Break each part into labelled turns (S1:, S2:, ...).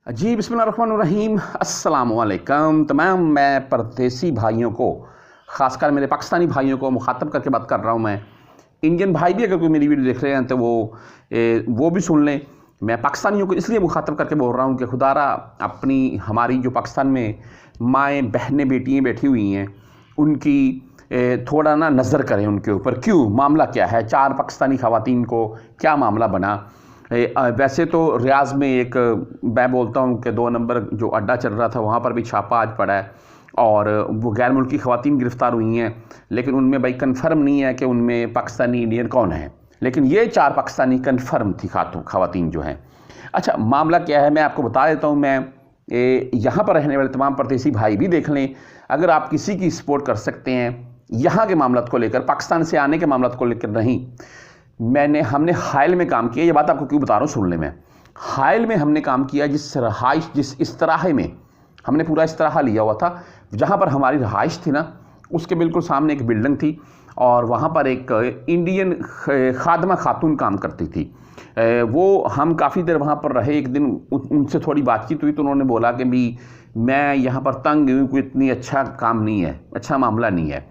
S1: जी बिस्मिल्लाहिर्रहमानिर्रहीम अस्सलाम वालेकुम। तमाम मैं परदेसी भाइयों को, ख़ासकर मेरे पाकिस्तानी भाइयों को मुखातब करके बात कर रहा हूँ। मैं इंडियन भाई भी अगर कोई मेरी वीडियो देख रहे हैं तो वो भी सुन लें। मैं पाकिस्तानियों को इसलिए मुखातब करके बोल रहा हूँ कि खुदारा अपनी हमारी जो पाकिस्तान में माएँ बहनें बेटियाँ बैठी हुई हैं उनकी थोड़ा ना नज़र करें उनके ऊपर। क्यों, मामला क्या है, 4 पाकिस्तानी ख़वातीन को क्या मामला बना। वैसे तो रियाज़ में एक मैं बोलता हूँ कि 2 नंबर जो अड्डा चल रहा था वहाँ पर भी छापा आज पड़ा है और वो गैर मुल्की ख़वातीन गिरफ़्तार हुई हैं, लेकिन उनमें भाई कन्फर्म नहीं है कि उनमें पाकिस्तानी इंडियन कौन है, लेकिन ये 4 पाकिस्तानी कन्फर्म थी ख़वातीन जो हैं। अच्छा, मामला क्या है मैं आपको बता देता हूँ। मैं यहाँ पर रहने वाले तमाम परदेसी भाई भी देख लें, अगर आप किसी की सपोर्ट कर सकते हैं यहाँ के मामला को लेकर, पाकिस्तान से आने के मामला को लेकर नहीं। हमने हाइल में काम किया, ये बात आपको क्यों बता रहा हूँ सुन लें। मैं हाइल में हमने काम किया, जिस इस्तराहे में हमने पूरा इस्तराहा लिया हुआ था, जहाँ पर हमारी रहाइश थी ना, उसके बिल्कुल सामने एक बिल्डिंग थी और वहाँ पर एक इंडियन खादमा खातून काम करती थी। वो हम काफ़ी देर वहाँ पर रहे। एक दिन उनसे थोड़ी बातचीत हुई तो उन्होंने बोला कि भी मैं यहाँ पर तंग हूँ, कोई इतनी अच्छा काम नहीं है, अच्छा मामला नहीं है।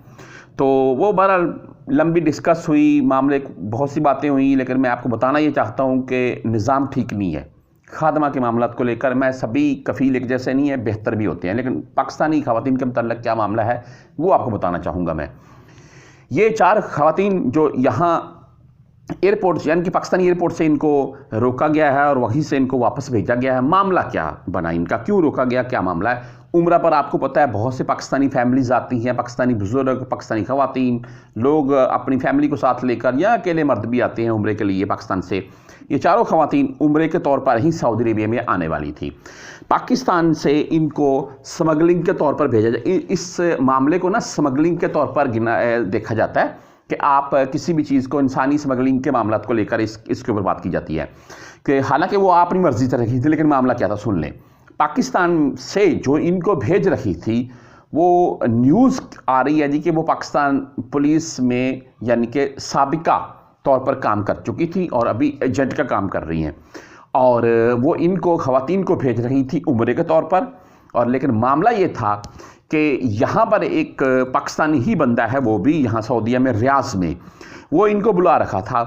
S1: तो वो बहरहाल लंबी डिस्कस हुई, मामले बहुत सी बातें हुई, लेकिन मैं आपको बताना ये चाहता हूँ कि निज़ाम ठीक नहीं है खादमा के मामला को लेकर। मैं सभी कफ़ील एक जैसे नहीं है, बेहतर भी होते हैं, लेकिन पाकिस्तानी ख़वातीन के मतलब क्या मामला है वो आपको बताना चाहूँगा। मैं ये 4 ख़वातीन जो यहाँ एयरपोर्ट यानी कि पाकिस्तानी एयरपोर्ट से इनको रोका गया है और वहीं से इनको वापस भेजा गया है। मामला क्या बना इनका, क्यों रोका गया, क्या मामला है। उम्रा पर आपको पता है बहुत से पाकिस्तानी फैमिलीज़ आती हैं, पाकिस्तानी बुजुर्ग, पाकिस्तानी ख़वातीन, लोग अपनी फैमिली को साथ लेकर या अकेले मर्द भी आते हैं उम्रे के लिए पाकिस्तान से। ये 4 ख़वातीन उम्रे के तौर पर ही सऊदी अरेबिया में आने वाली थी। पाकिस्तान से इनको स्मगलिंग के तौर पर भेजा जाए। इस मामले को ना स्मगलिंग के तौर पर देखा जाता है कि आप किसी भी चीज़ को, इंसानी स्मगलिंग के मामला को लेकर इसके ऊपर बात की जाती है कि हालांकि वो अपनी मर्जी से रखी थी, लेकिन मामला क्या था सुन लें। पाकिस्तान से जो इनको भेज रही थी वो न्यूज़ आ रही है जी कि वो पाकिस्तान पुलिस में यानी कि साबिका तौर पर काम कर चुकी थी और अभी एजेंट का काम कर रही हैं, और वो इनको ख़वातीन को भेज रही थी उम्रे के तौर पर। और लेकिन मामला ये था कि यहाँ पर एक पाकिस्तानी ही बंदा है, वो भी यहाँ सऊदीया में रियाज़ में, वो इनको बुला रखा था।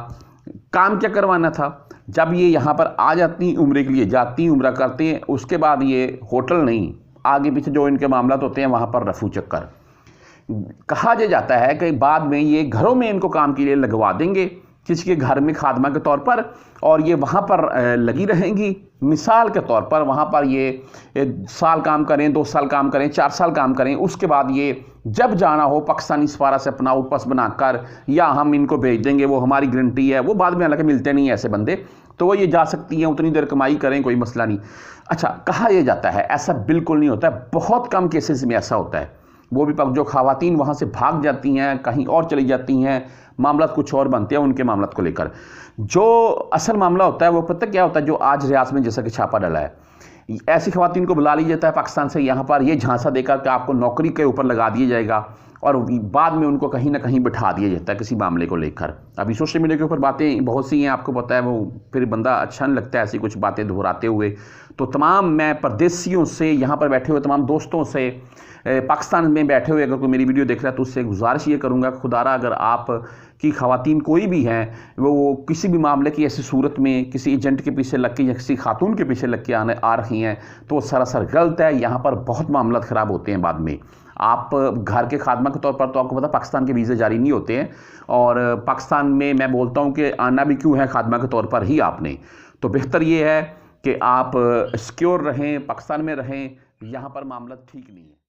S1: काम क्या करवाना था, जब ये यहाँ पर आ जाती उम्रे के लिए जाती, उम्रा करते हैं, उसके बाद ये होटल नहीं, आगे पीछे जो इनके मामला होते हैं वहाँ पर रफू चक्कर। कहा जाता है कि बाद में ये घरों में इनको काम के लिए लगवा देंगे किसी के घर में खादमा के तौर पर, और ये वहाँ पर लगी रहेंगी। मिसाल के तौर पर वहाँ पर ये साल काम करें, 2 साल काम करें, 4 साल काम करें, उसके बाद ये जब जाना हो पाकिस्तानी सफारा से अपना उपस बनाकर या हम इनको भेज देंगे, वो हमारी गारंटी है। वो बाद में हालांकि मिलते नहीं हैं ऐसे बंदे, तो वो ये जा सकती हैं, उतनी देर कमाई करें, कोई मसला नहीं। अच्छा, कहा यह जाता है ऐसा बिल्कुल नहीं होता है, बहुत कम केसेस में ऐसा होता है। वो भी जो ख़वातीन वहाँ से भाग जाती हैं, कहीं और चली जाती हैं, मामला कुछ और बनते हैं उनके मामला को लेकर। जो असल मामला होता है वो पता क्या होता है, जो आज रियाज़ में जैसा कि छापा डला है, ऐसी ख़वातीन को बुला लिया जाता है पाकिस्तान से, यहाँ पर ये झांसा देकर कि आपको नौकरी के ऊपर लगा दिया जाएगा और बाद में उनको कहीं ना कहीं बिठा दिया जाता है किसी मामले को लेकर। अभी सोशल मीडिया के ऊपर बातें बहुत सी हैं, आपको पता है, वो फिर बंदा अच्छा नहीं लगता है ऐसी कुछ बातें दोहराते हुए। तो तमाम मैं परदेसियों से, यहाँ पर बैठे हुए तमाम दोस्तों से, पाकिस्तान में बैठे हुए अगर कोई मेरी वीडियो देख रहा है तो उससे गुजारिश ये करूँगा, खुदारा अगर आप की ख़वातीन कोई भी हैं, वो किसी भी मामले की ऐसी सूरत में किसी एजेंट के पीछे लग के या किसी खातून के पीछे लग के आ रही हैं तो वो सरासर गलत है। यहाँ पर बहुत मामला ख़राब होते हैं बाद में। आप घर के खादमा के तौर पर तो आपको पता पाकिस्तान के वीज़े जारी नहीं होते हैं, और पाकिस्तान में मैं बोलता हूँ कि आना भी क्यों है खादमा के तौर पर ही आपने। तो बेहतर ये है कि आप सिक्योर रहें, पाकिस्तान में रहें, यहाँ पर मामला ठीक नहीं है।